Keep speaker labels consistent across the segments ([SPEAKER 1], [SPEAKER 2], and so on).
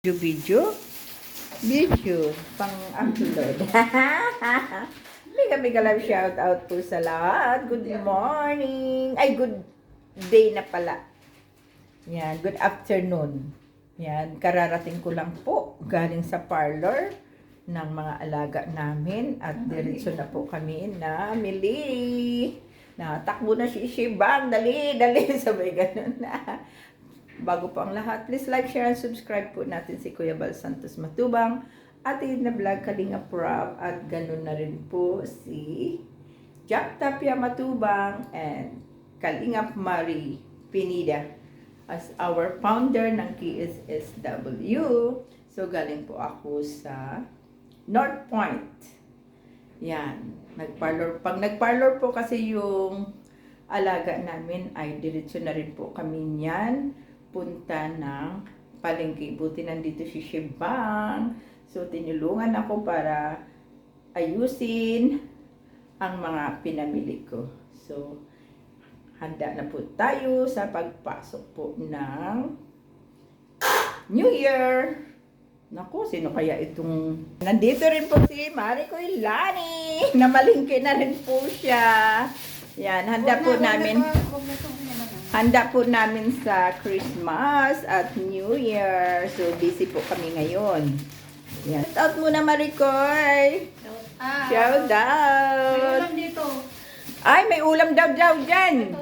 [SPEAKER 1] Video? Video. Pang-upload. Mega love shout out po sa lahat. Good morning. Ay, good day na pala. Yan, good afternoon. Yan, kararating ko lang po galing sa parlor ng mga alaga namin at diretso na po kami na mili. Takbo na si Shibang. Dali, sabay ganun na. Bago po ang lahat, please like, share, and subscribe po natin si Kuya Bal Santos Matubang at na vlog Kalinga Prab at ganun na rin po si Jack Tapia Matubang and Kalinga Marie Pinida as our founder ng KSSW. So galing po ako sa North Point. Yan, pag nagparlor po kasi yung alaga namin ay diretso na rin po kami niyan punta ng palengke. Buti nandito si Shibang. So, tinulungan ako para ayusin ang mga pinamili ko. So, handa na po tayo sa pagpasok po ng New Year. Naku, sino kaya itong... Nandito rin po si Maricoy Lani. Namalingke na rin po siya. Yan, handa po namin sa Christmas at New Year. So, busy po kami ngayon. Yan. Shout out muna, Maricoy. Shout out.
[SPEAKER 2] May ulam dito.
[SPEAKER 1] Ay, may ulam daw dyan.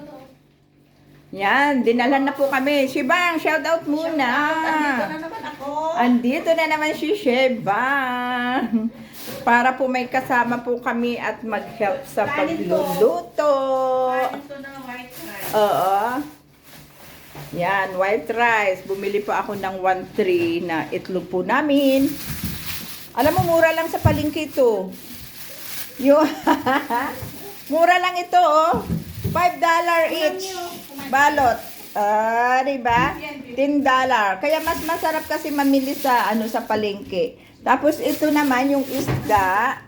[SPEAKER 1] Yan, dinalan na po kami. Shibang, shout out muna.
[SPEAKER 2] Andito na naman ako.
[SPEAKER 1] Andito na naman si Shibang. Para po may kasama po kami at mag-help sa pagluluto.
[SPEAKER 2] Ito na white rice.
[SPEAKER 1] Oo. Yan, white rice. Bumili pa ako ng 1-3 na itlog po namin. Alam mo, mura lang sa palengke ito. Mura lang ito, oh. $5 each. Balot. Diba? $10. Kaya mas masarap kasi mamili sa sa palengke. Tapos ito naman yung isda.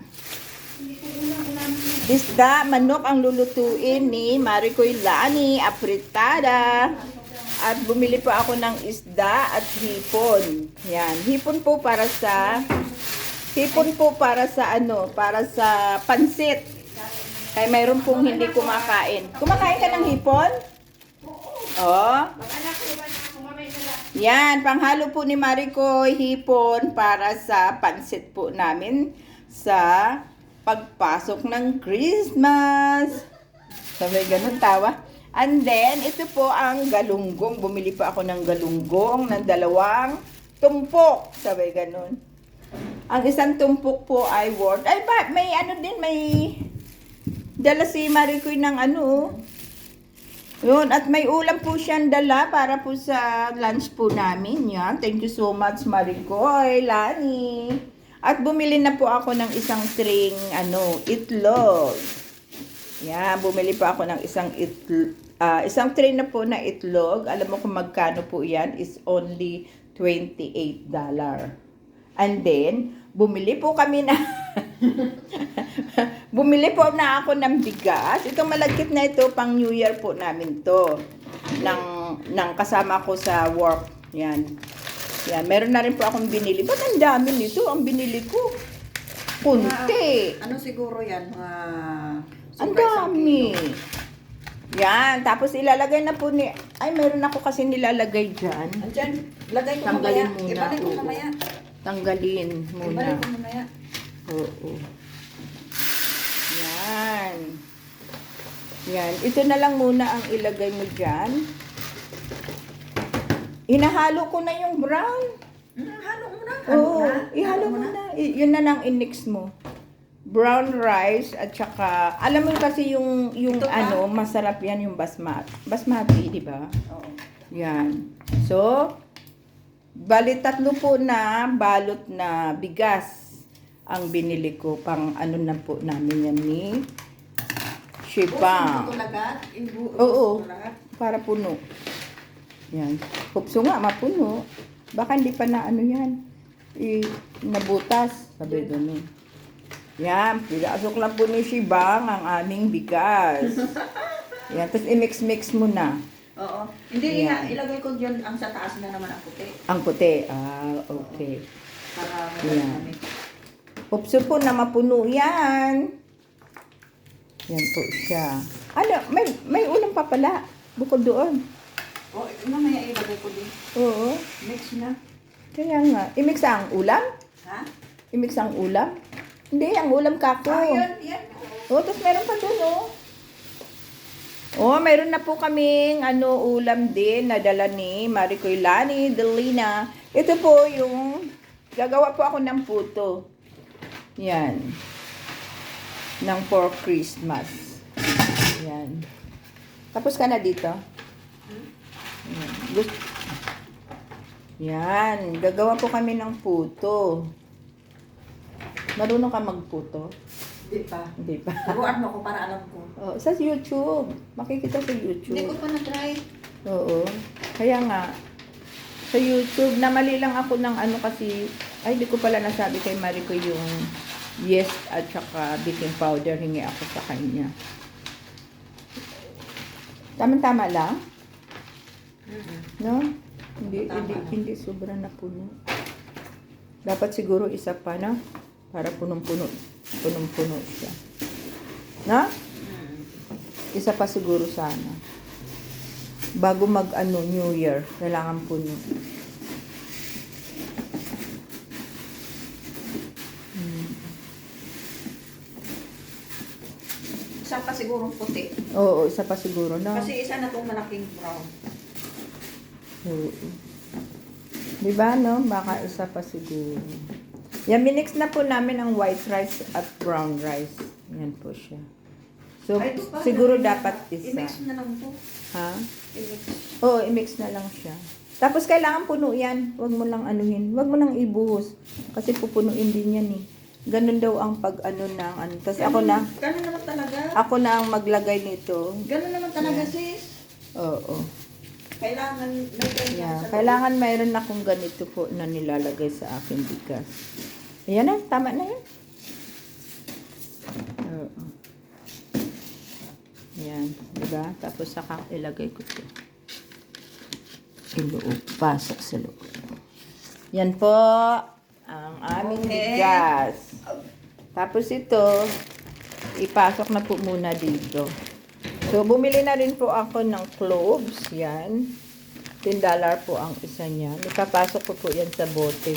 [SPEAKER 1] Isda, manok ang lulutuin ni Maricoy Lani, apritada. At bumili pa ako ng isda at hipon. Yan, hipon po para sa para sa pansit. Kaya mayroon pong hindi kumakain. Kumakain ka ng hipon? Oo. Yan, panghalo po ni Maricoy, hipon para sa pansit po namin sa pagpasok ng Christmas. Sabay ganun tawa. And then, ito po ang galunggong. Bumili pa ako ng galunggong ng 2 tumpok. Sabay ganun. Ang isang tumpok po ay worth. Ay ba, may may dala si Maricoy ng Yun, at may ulam po siyang dala para po sa lunch po namin. Yan. Thank you so much, Maricoy Lani. At bumili na po ako ng isang tring itlog. Yan, bumili pa ako ng isang tray na po na itlog. Alam mo kung magkano po yan? Is only $28. And then, bumili po kami na bumili po na ako ng bigas. Itong malagkit na ito, pang New Year po namin to. Nang kasama ko sa work. Yan. Yan, meron na rin po akong binili. Ba't ang dami nito? Ang binili ko. Kunti.
[SPEAKER 2] Ano siguro yan?
[SPEAKER 1] Ang dami. Yan. Tapos ilalagay na po ni... Ay, meron ako kasi nilalagay dyan.
[SPEAKER 2] Andyan, lagay ko
[SPEAKER 1] Tanggalin
[SPEAKER 2] mamaya.
[SPEAKER 1] muna.
[SPEAKER 2] Ibalik ko mamaya.
[SPEAKER 1] Tanggalin muna.
[SPEAKER 2] Ibalik ko mamaya.
[SPEAKER 1] Oo. Yan. Yan. Ito na lang muna ang ilagay mo dyan. Inahalo ko na yung brown.
[SPEAKER 2] Halo muna.
[SPEAKER 1] Oo. Ihalo mo na. Yun na lang in-mix mo. Brown rice at saka alam mo kasi yung masarap yan yung basmati, di ba?
[SPEAKER 2] Oo.
[SPEAKER 1] Yan. So, bali 3 po na balot na bigas ang binili ko pang na po namin yan ni Shibang.
[SPEAKER 2] Ito lagat?
[SPEAKER 1] Oo. Para puno. Yan. Kupso nga mapuno. Baka hindi pa na yan. Nabutas. Sabi doon. Yan, pinasok lang po ni Shibang ang aming bigas. Yan, tapos i-mix-mix mo na.
[SPEAKER 2] Oo. Hindi,
[SPEAKER 1] Yan.
[SPEAKER 2] ilagay ko yun ang sa taas na naman ang puti.
[SPEAKER 1] Ang puti. Okay.
[SPEAKER 2] Para
[SPEAKER 1] Yan.
[SPEAKER 2] madami.
[SPEAKER 1] Upso po na mapuno yan. Yan po siya. Ano, may ulam pa pala. Bukod doon.
[SPEAKER 2] O, mamaya ilagay ko din.
[SPEAKER 1] Oo.
[SPEAKER 2] Mix na.
[SPEAKER 1] Kaya nga. I-mix ang ulam?
[SPEAKER 2] Ha?
[SPEAKER 1] I-mix ang ulam? Hindi, ang ulam kako.
[SPEAKER 2] Yan.
[SPEAKER 1] Tapos meron pa doon, mayroon na po kaming ulam din na dala ni Maricoy Lani Delina. Ito po yung gagawa po ako ng puto. Yan. Ng for Christmas. Yan. Tapos ka na dito? Yan. Yan. Gagawa po kami ng puto. Marunong ka magputo?
[SPEAKER 2] Hindi pa.
[SPEAKER 1] Hindi pa.
[SPEAKER 2] Turuan mo ko para alam ko.
[SPEAKER 1] Oh, sa YouTube. Makikita sa YouTube.
[SPEAKER 2] Hindi ko pa na-try.
[SPEAKER 1] Oo. Kaya nga, sa YouTube, namali lang ako ng kasi, ay, di ko pala nasabi kay Marico yung yeast at saka baking powder, hingi ako sa kanya. Tama-tama lang? No? Hindi sobra na puno. Dapat siguro isa pa, no? Para punong-puno siya. No? Isa pa siguro sana. Bago New Year, kailangan puno.
[SPEAKER 2] Isa pa sigurong puti.
[SPEAKER 1] Oo, isa pa siguro, no?
[SPEAKER 2] Kasi isa na itong malaking brown.
[SPEAKER 1] Oo. Diba, no? Baka isa pa siguro. Yan, minix na po namin ang white rice at brown rice. Yan po siya. So,
[SPEAKER 2] Ay, ito pa,
[SPEAKER 1] siguro
[SPEAKER 2] lagyan
[SPEAKER 1] dapat
[SPEAKER 2] na.
[SPEAKER 1] isa.
[SPEAKER 2] I-mix na lang po.
[SPEAKER 1] Ha?
[SPEAKER 2] I-mix.
[SPEAKER 1] Oo, i-mix na lang siya. Tapos, kailangan puno yan. Huwag mo lang anuhin. Huwag mo lang ibuhos. Kasi pupunuin din yan eh. Ganun daw ang ng Tapos ako na
[SPEAKER 2] Ganun naman talaga.
[SPEAKER 1] ang maglagay nito.
[SPEAKER 2] Ganun naman talaga,
[SPEAKER 1] Yeah.
[SPEAKER 2] sis.
[SPEAKER 1] Oo.
[SPEAKER 2] Kailangan may ganyan
[SPEAKER 1] Yeah.
[SPEAKER 2] sa
[SPEAKER 1] Kailangan mayroon akong ganito po na nilalagay sa aking bigas. Ayan na, tama na yan. Oo. Yan, diba? Tapos saka ilagay ko ito. Iloob, pasok sa loob. Yan po ang aming
[SPEAKER 2] Okay.
[SPEAKER 1] bigas. Tapos ito, ipasok na po muna dito. So, bumili na rin po ako ng cloves. Yan. $10 po ang isa niya. Ipapasok ko po yan sa bote.